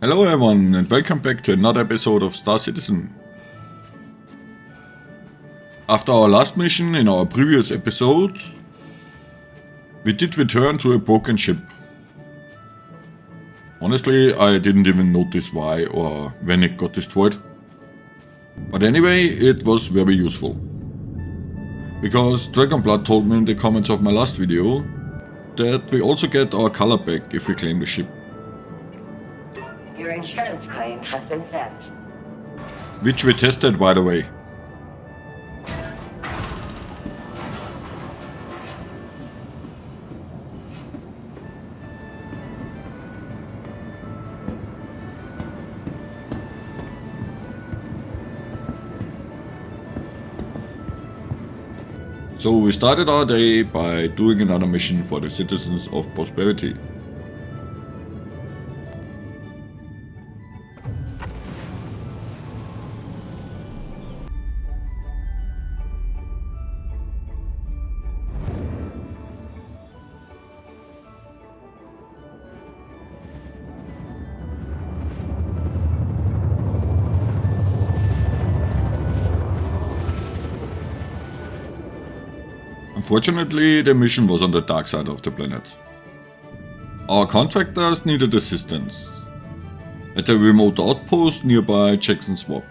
Hello everyone and welcome back to another episode of Star Citizen. After our last mission in our previous episode, we did return to a broken ship. Honestly, I didn't even notice why or when it got destroyed. But anyway, it was very useful. Because Dragonblood told me in the comments of my last video that we also get our color back if we claim the ship. Your insurance claim has been sent. Which we tested, by the way. So we started our day by doing another mission for the citizens of Prosperity. Unfortunately, the mission was on the dark side of the planet. Our contractors needed assistance at a remote outpost nearby Jackson Swamp.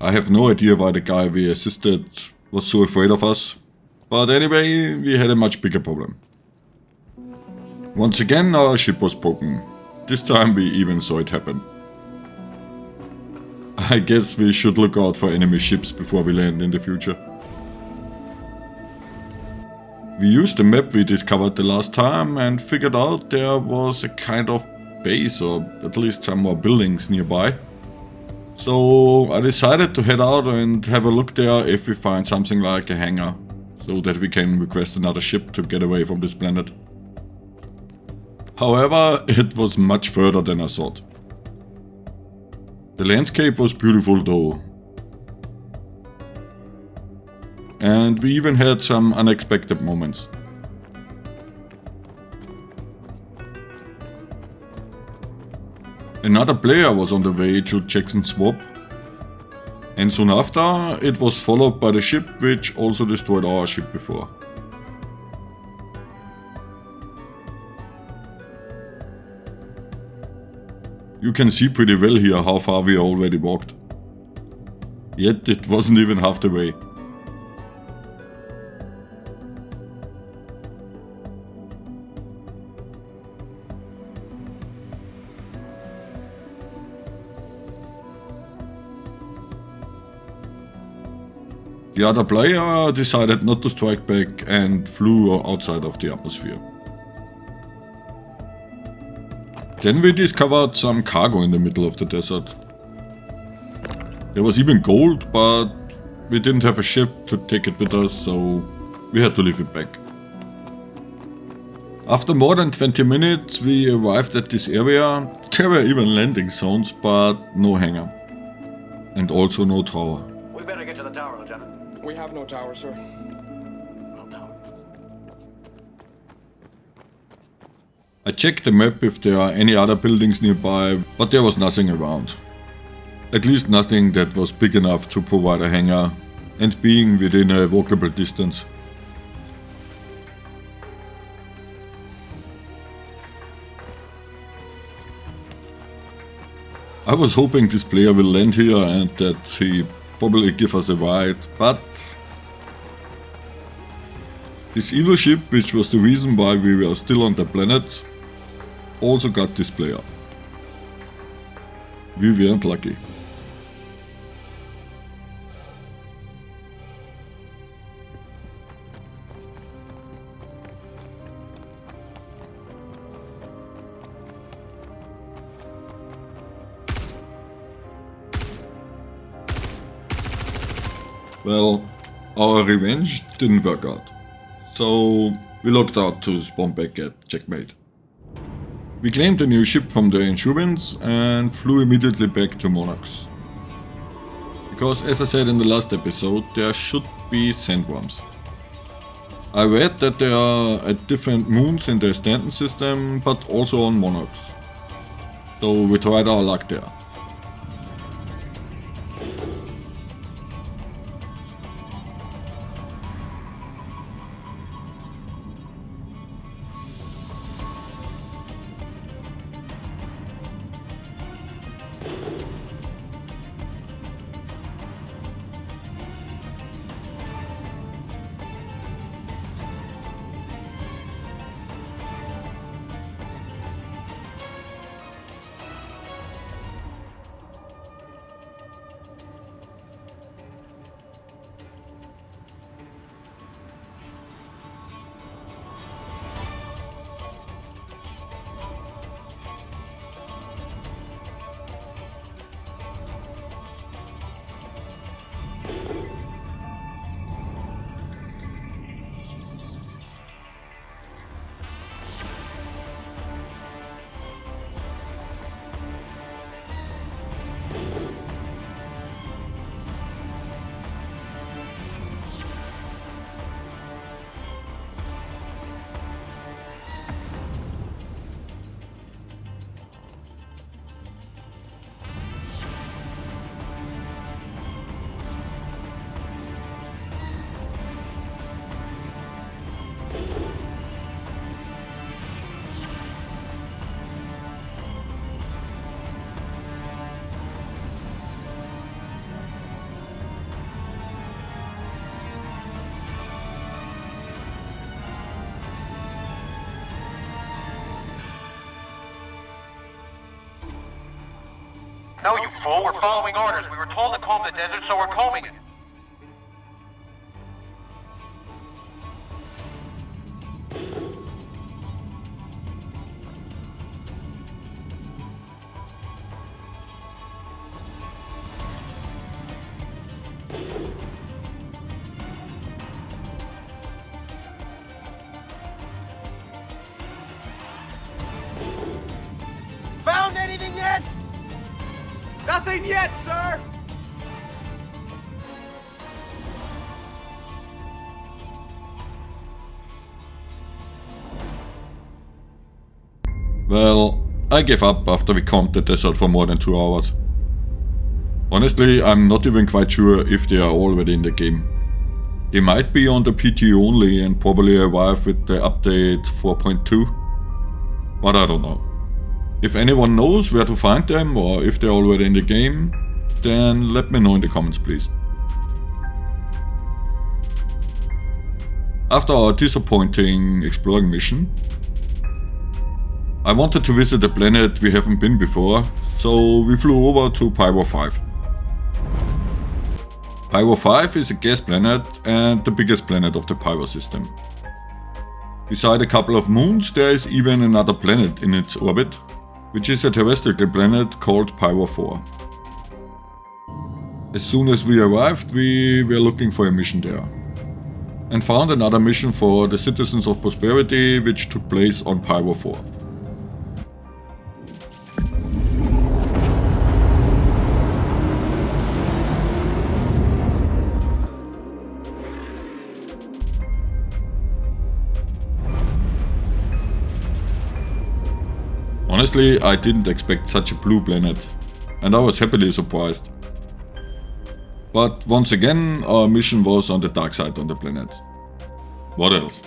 I have no idea why the guy we assisted was so afraid of us, but anyway, we had a much bigger problem. Once again our ship was broken. This time we even saw it happen. I guess we should look out for enemy ships before we land in the future. We used the map we discovered the last time and figured out there was a kind of base or at least some more buildings nearby. So I decided to head out and have a look there if we find something like a hangar, so that we can request another ship to get away from this planet. However, it was much further than I thought. The landscape was beautiful though. And we even had some unexpected moments. Another player was on the way to Jackson Swamp, and soon after it was followed by the ship which also destroyed our ship before. You can see pretty well here how far we already walked. Yet it wasn't even half the way. The other player decided not to strike back and flew outside of the atmosphere. Then we discovered some cargo in the middle of the desert. There was even gold, but we didn't have a ship to take it with us, so we had to leave it back. After more than 20 minutes we arrived at this area. There were even landing zones, but no hangar. And also no tower. We better get to the tower, Lieutenant. We have no tower, sir. No tower. I checked the map if there are any other buildings nearby, but there was nothing around. At least nothing that was big enough to provide a hangar, and being within a walkable distance. I was hoping this player will land here and that he probably give us a ride, but this evil ship, which was the reason why we were still on the planet, also got this player. We weren't lucky. Well, our revenge didn't work out, so we looked out to spawn back at Checkmate. We claimed a new ship from the insurance and flew immediately back to Monox. Because as I said in the last episode, there should be sandworms. I read that there are at different moons in the Stanton system, but also on Monox. So we tried our luck there. No, you fool. We're following orders. We were told to comb the desert, so we're combing it. Found anything yet? Nothing yet, sir! Well, I gave up after we combed the desert for more than 2 hours. Honestly, I'm not even quite sure if they are already in the game. They might be on the PT only and probably arrive with the update 4.2, but I don't know. If anyone knows where to find them or if they're already in the game, then let me know in the comments please. After our disappointing exploring mission, I wanted to visit a planet we haven't been before, so we flew over to Pyro 5. Pyro 5 is a gas planet and the biggest planet of the Pyro system. Beside a couple of moons, there is even another planet in its orbit, which is a terrestrial planet called Pyro 4. As soon as we arrived, we were looking for a mission there, and found another mission for the Citizens of Prosperity, which took place on Pyro 4. Honestly, I didn't expect such a blue planet, and I was happily surprised. But once again, our mission was on the dark side on the planet. What else?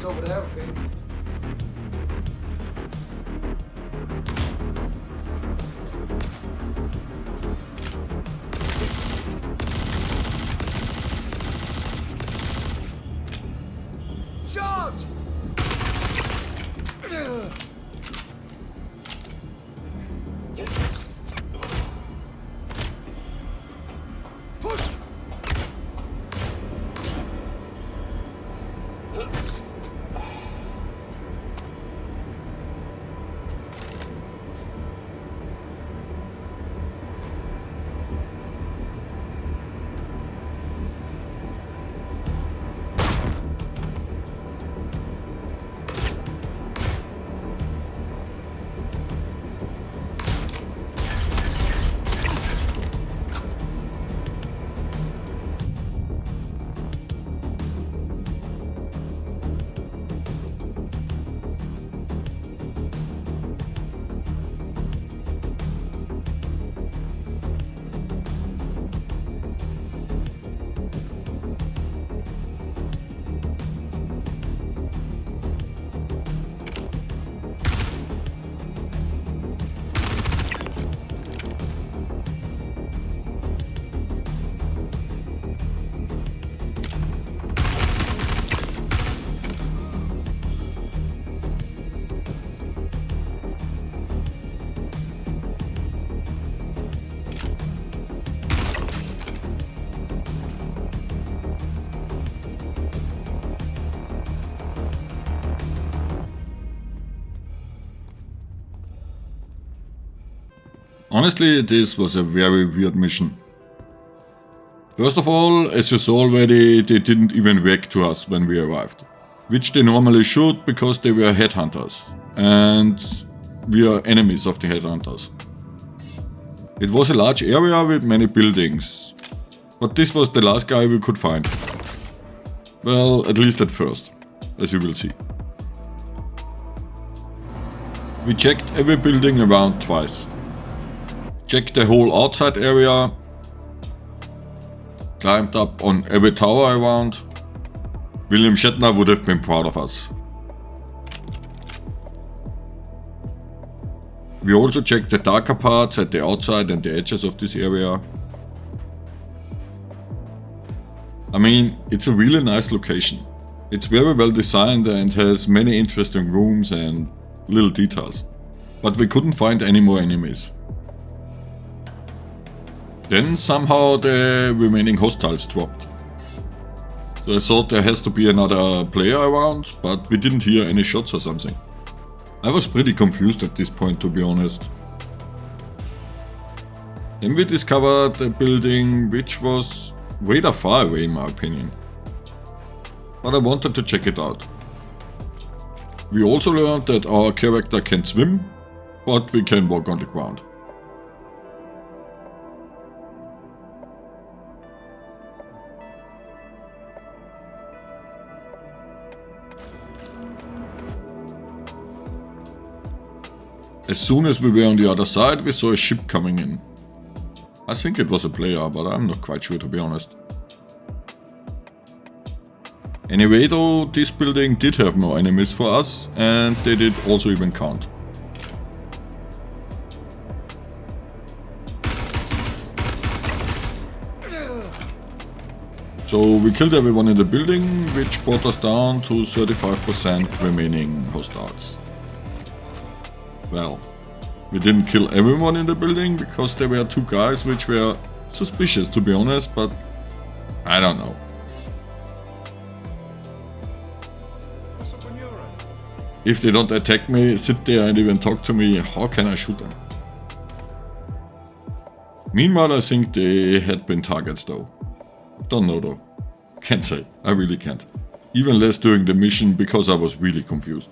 Over there, okay? Charge! Push! Honestly, this was a very weird mission. First of all, as you saw already, they didn't even react to us when we arrived. Which they normally should, because they were headhunters. And we are enemies of the headhunters. It was a large area with many buildings, but this was the last guy we could find. Well, at least at first, as you will see. We checked every building around twice. Checked the whole outside area. Climbed up on every tower around. William Shatner would have been proud of us. We also checked the darker parts at the outside and the edges of this area. I mean, it's a really nice location. It's very well designed and has many interesting rooms and little details. But we couldn't find any more enemies. Then somehow the remaining hostiles dropped. So I thought there has to be another player around, but we didn't hear any shots or something. I was pretty confused at this point, to be honest. Then we discovered a building which was way too far away in my opinion. But I wanted to check it out. We also learned that our character can swim, but we can walk on the ground. As soon as we were on the other side, we saw a ship coming in. I think it was a player, but I'm not quite sure, to be honest. Anyway though, this building did have more enemies for us, and they did also even count. So we killed everyone in the building, which brought us down to 35% remaining hostiles. Well, we didn't kill everyone in the building because there were two guys which were suspicious, to be honest, but I don't know. If they don't attack me, sit there and even talk to me, how can I shoot them? Meanwhile, I think they had been targets though. Don't know though. Can't say. I really can't. Even less during the mission because I was really confused.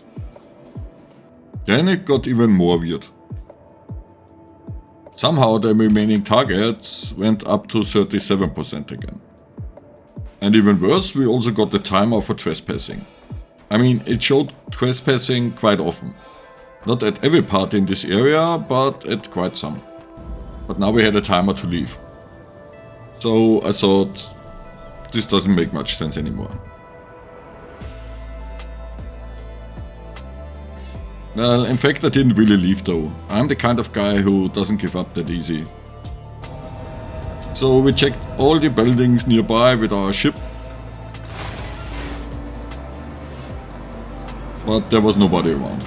Then it got even more weird. Somehow the remaining targets went up to 37% again. And even worse, we also got the timer for trespassing. I mean, it showed trespassing quite often. Not at every part in this area, but at quite some. But now we had a timer to leave. So I thought, this doesn't make much sense anymore. Well, in fact I didn't really leave though. I'm the kind of guy who doesn't give up that easy. So we checked all the buildings nearby with our ship. But there was nobody around.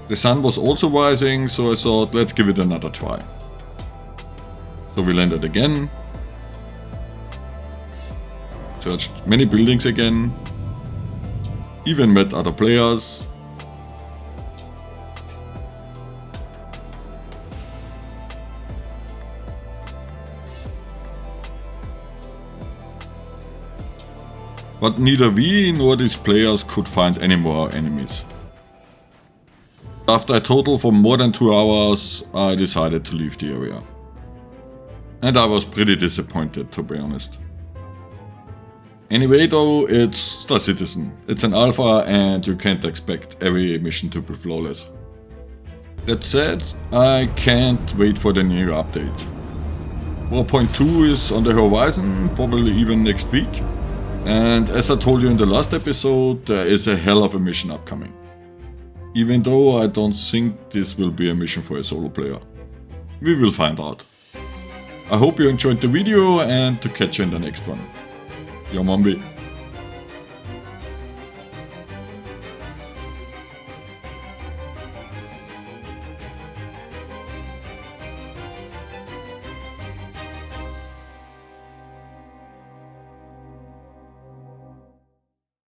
The sun was also rising, so I thought, let's give it another try. So we landed again. Searched many buildings again. Even met other players. But neither we nor these players could find any more enemies. After a total for more than 2 hours, I decided to leave the area. And I was pretty disappointed, to be honest. Anyway though, it's Star Citizen. It's an alpha and you can't expect every mission to be flawless. That said, I can't wait for the new update. 4.2 is on the horizon, probably even next week. And as I told you in the last episode, there is a hell of a mission upcoming. Even though I don't think this will be a mission for a solo player. We will find out. I hope you enjoyed the video and to catch you in the next one. Your Mombi.